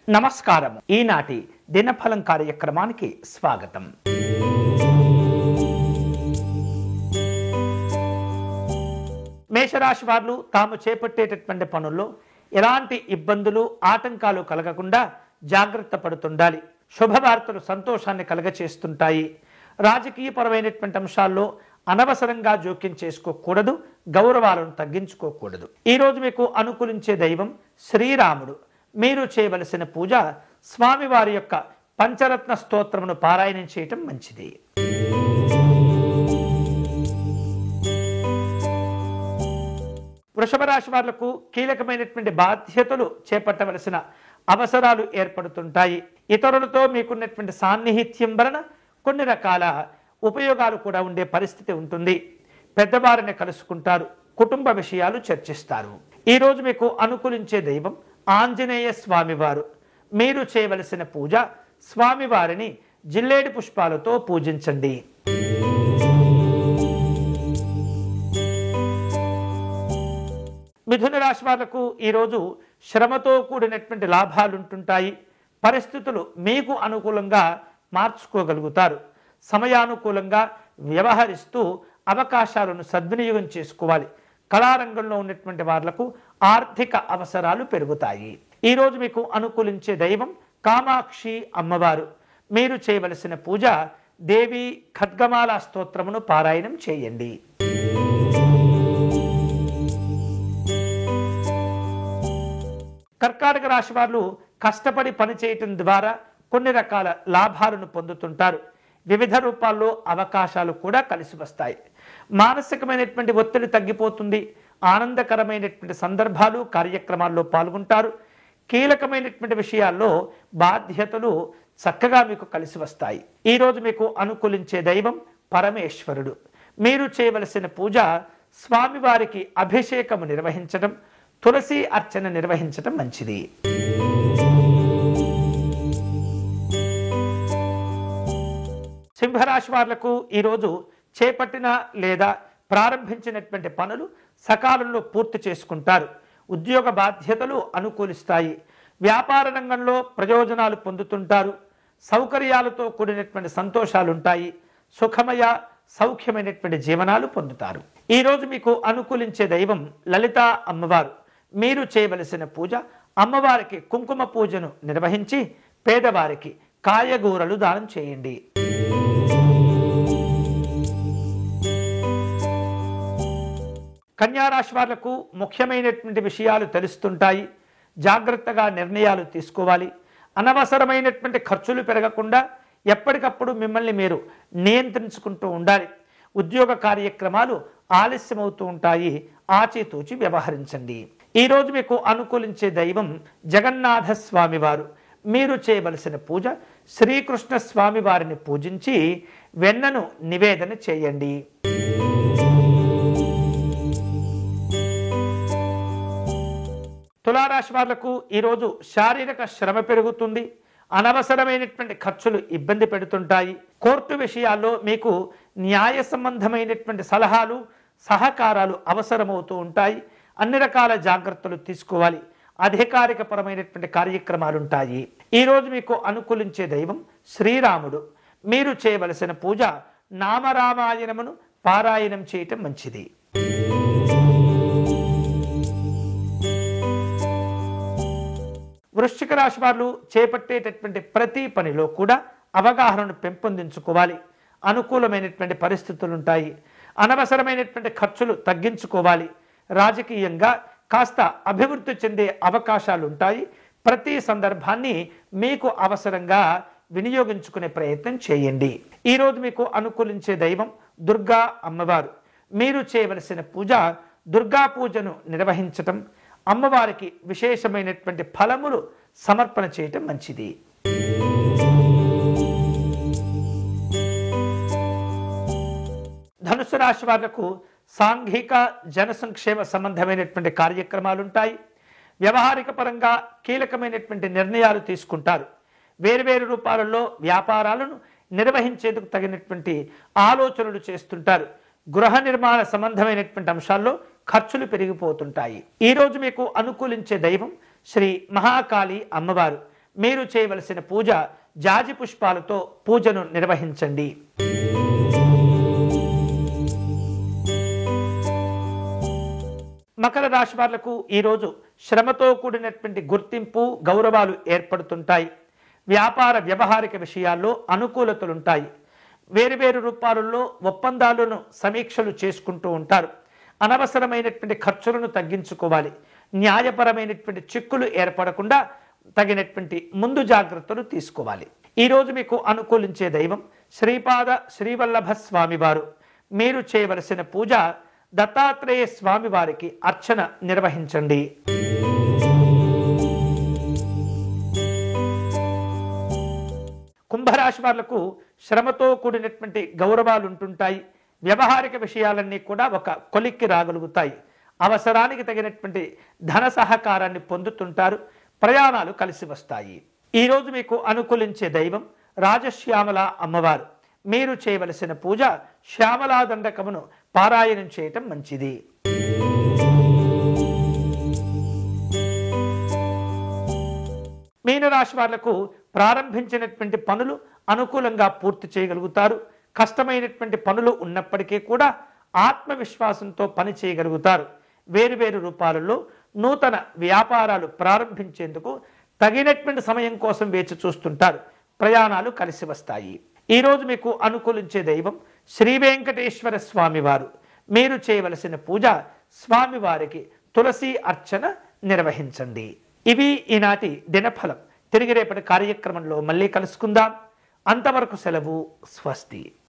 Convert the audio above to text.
నమస్కారం. ఈనాటి దినఫలం కార్యక్రమానికి స్వాగతం. మేషరాశి వారు తాము చేపట్టేటటువంటి పనుల్లో ఎలాంటి ఇబ్బందులు ఆటంకాలు కలగకుండా జాగ్రత్త పడుతుండాలి. శుభవార్తలు సంతోషాన్ని కలగచేస్తుంటాయి. రాజకీయపరమైనటువంటి అంశాల్లో అనవసరంగా జోక్యం చేసుకోకూడదు. గౌరవాలను తగ్గించుకోకూడదు. ఈరోజు మీకు అనుకూలించే దైవం శ్రీరాముడు. మీరు చేయవలసిన పూజ స్వామివారి యొక్క పంచరత్న స్తోత్రమును పారాయణం చేయటం మంచిది. వృషభ రాశి వాళ్లకు కీలకమైనటువంటి బాధ్యతలు చేపట్టవలసిన అవసరాలు ఏర్పడుతుంటాయి. ఇతరులతో మీకున్నటువంటి సాన్నిహిత్యం వలన కొన్ని రకాల ఉపయోగాలు కూడా ఉండే పరిస్థితి ఉంటుంది. పెద్దవారిని కలుసుకుంటారు. కుటుంబ విషయాలు చర్చిస్తారు. ఈరోజు మీకు అనుకూలించే దైవం ఆంజనేయ స్వామివారు. మీరు చేయవలసిన పూజ స్వామివారిని జిల్లేడు పుష్పాలతో పూజించండి. మిథున రాశి వాళ్లకు ఈరోజు శ్రమతో కూడినటువంటి లాభాలు ఉంటుంటాయి. పరిస్థితులు మీకు అనుకూలంగా మార్చుకోగలుగుతారు. సమయానుకూలంగా వ్యవహరిస్తూ అవకాశాలను సద్వినియోగం చేసుకోవాలి. కళారంగంలో ఉన్నటువంటి వాళ్లకు ఆర్థిక అవసరాలు పెరుగుతాయి. ఈరోజు మీకు అనుకూలించే దైవం కామాక్షి అమ్మవారు. మీరు చేయవలసిన పూజ దేవి ఖడ్గమాల స్తోత్రమును పారాయణం చేయండి. కర్కాటక రాశి వారు కష్టపడి పనిచేయటం ద్వారా కొన్ని రకాల లాభాలను పొందుతుంటారు. వివిధ రూపాల్లో అవకాశాలు కూడా కలిసి వస్తాయి. మానసికమైనటువంటి ఒత్తిడి తగ్గిపోతుంది. ఆనందకరమైనటువంటి సందర్భాలు కార్యక్రమాల్లో పాల్గొంటారు. కీలకమైనటువంటి విషయాల్లో బాధ్యతలు చక్కగా మీకు కలిసి వస్తాయి. ఈరోజు మీకు అనుకూలించే దైవం పరమేశ్వరుడు. మీరు చేయవలసిన పూజ స్వామివారికి అభిషేకము నిర్వహించడం, తులసి అర్చన నిర్వహించడం మంచిది. సింహరాశి వాళ్లకు ఈరోజు చేపట్టిన లేదా ప్రారంభించినటువంటి పనులు సకాలంలో పూర్తి చేసుకుంటారు. ఉద్యోగ బాధ్యతలు అనుకూలిస్తాయి. వ్యాపార రంగంలో ప్రయోజనాలు పొందుతుంటారు. సౌకర్యాలతో కూడినటువంటి సంతోషాలుంటాయి. సుఖమయ సౌఖ్యమైనటువంటి జీవనాలు పొందుతారు. ఈరోజు మీకు అనుకూలించే దైవం లలితా అమ్మవారు. మీరు చేయవలసిన పూజ అమ్మవారికి కుంకుమ పూజను నిర్వహించి పేదవారికి కాయగూరలు దానం చేయండి. కన్యారాశి వాళ్లకు ముఖ్యమైనటువంటి విషయాలు తెలుస్తుంటాయి. జాగ్రత్తగా నిర్ణయాలు తీసుకోవాలి. అనవసరమైనటువంటి ఖర్చులు పెరగకుండా ఎప్పటికప్పుడు మిమ్మల్ని మీరు నియంత్రించుకుంటూ ఉండాలి. ఉద్యోగ కార్యక్రమాలు ఆలస్యమవుతూ ఉంటాయి. ఆచితూచి వ్యవహరించండి. ఈరోజు మీకు అనుకూలించే దైవం జగన్నాథ స్వామివారు. మీరు చేయవలసిన పూజ శ్రీకృష్ణ స్వామివారిని పూజించి వెన్నను నివేదన చేయండి. తులారాశి వాళ్లకు ఈరోజు శారీరక శ్రమ పెరుగుతుంది. అనవసరమైనటువంటి ఖర్చులు ఇబ్బంది పెడుతుంటాయి. కోర్టు విషయాల్లో మీకు న్యాయ సంబంధమైనటువంటి సలహాలు సహకారాలు అవసరమవుతూ ఉంటాయి. అన్ని రకాల జాగ్రత్తలు తీసుకోవాలి. అధికారిక పరమైనటువంటి కార్యక్రమాలు ఉంటాయి. ఈరోజు మీకు అనుకూలించే దైవం శ్రీరాముడు. మీరు చేయవలసిన పూజ నామరామాయణమును పారాయణం చేయటం మంచిది. వృశ్చిక రాశి వారు చేపట్టేటటువంటి ప్రతి పనిలో కూడా అవగాహనను పెంపొందించుకోవాలి. అనుకూలమైనటువంటి పరిస్థితులు ఉంటాయి. అనవసరమైనటువంటి ఖర్చులు తగ్గించుకోవాలి. రాజకీయంగా కాస్త అభివృద్ధి చెందే అవకాశాలు ఉంటాయి. ప్రతి సందర్భాన్ని మీకు అవసరంగా వినియోగించుకునే ప్రయత్నం చేయండి. ఈరోజు మీకు అనుకూలించే దైవం దుర్గా అమ్మవారు. మీరు చేయవలసిన పూజ దుర్గా పూజను నిర్వహించటం, అమ్మవారికి విశేషమైనటువంటి ఫలములు సమర్పణ చేయటం మంచిది. ధనుసు రాశి వాళ్లకు సాంఘిక జన సంక్షేమ సంబంధమైనటువంటి కార్యక్రమాలు ఉంటాయి. వ్యవహారిక పరంగా కీలకమైనటువంటి నిర్ణయాలు తీసుకుంటారు. వేరువేరు రూపాలలో వ్యాపారాలను నిర్వహించేందుకు తగినటువంటి ఆలోచనలు చేస్తుంటారు. గృహ నిర్మాణ సంబంధమైనటువంటి అంశాల్లో ఖర్చులు పెరిగిపోతుంటాయి. ఈరోజు మీకు అనుకూలించే దైవం శ్రీ మహాకాళి అమ్మవారు. మీరు చేయవలసిన పూజ జాజి పుష్పాలతో పూజను నిర్వహించండి. మకర రాశి వాళ్లకు ఈరోజు శ్రమతో కూడినటువంటి గుర్తింపు గౌరవాలు ఏర్పడుతుంటాయి. వ్యాపార వ్యవహారిక విషయాల్లో అనుకూలతలుంటాయి. వేరువేరు రూపాలలో ఒప్పందాలను సమీక్షలు చేసుకుంటూ ఉంటారు. అనవసరమైనటువంటి ఖర్చులను తగ్గించుకోవాలి. న్యాయపరమైనటువంటి చిక్కులు ఏర్పడకుండా తగినటువంటి ముందు జాగ్రత్తలు తీసుకోవాలి. ఈరోజు మీకు అనుకూలించే దైవం శ్రీపాద శ్రీవల్లభ స్వామివారు. మీరు చేయవలసిన పూజ దత్తాత్రేయ స్వామి వారికి అర్చన నిర్వహించండి. కుంభరాశి వాళ్లకు శ్రమతో కూడినటువంటి గౌరవాలు ఉంటుంటాయి. వ్యవహారిక విషయాలన్నీ కూడా ఒక కొలిక్కి రాగలుగుతాయి. అవసరానికి తగినటువంటి ధన సహకారాన్ని పొందుతుంటారు. ప్రయాణాలు కలిసి వస్తాయి. ఈరోజు మీకు అనుకూలించే దైవం రాజశ్యామల అమ్మవారు. మీరు చేయవలసిన పూజ శ్యామలా దండకమును పారాయణం చేయటం మంచిది. మీనరాశి వాళ్లకు ప్రారంభించినటువంటి పనులు అనుకూలంగా పూర్తి చేయగలుగుతారు. కష్టమైనటువంటి పనులు ఉన్నప్పటికీ కూడా ఆత్మవిశ్వాసంతో పని చేయగలుగుతారు. వేరువేరు రూపాలలో నూతన వ్యాపారాలు ప్రారంభించేందుకు తగినటువంటి సమయం కోసం వేచి చూస్తుంటారు. ప్రయాణాలు కలిసి వస్తాయి. ఈరోజు మీకు అనుకూలించే దైవం శ్రీ వెంకటేశ్వర స్వామివారు. మీరు చేయవలసిన పూజ స్వామివారికి తులసి అర్చన నిర్వహించండి. ఇవి ఈనాటి దినఫలం. తిరిగి రేపటి కార్యక్రమంలో మళ్ళీ కలుసుకుందాం. అంతవరకు సెలవు. స్వస్తి.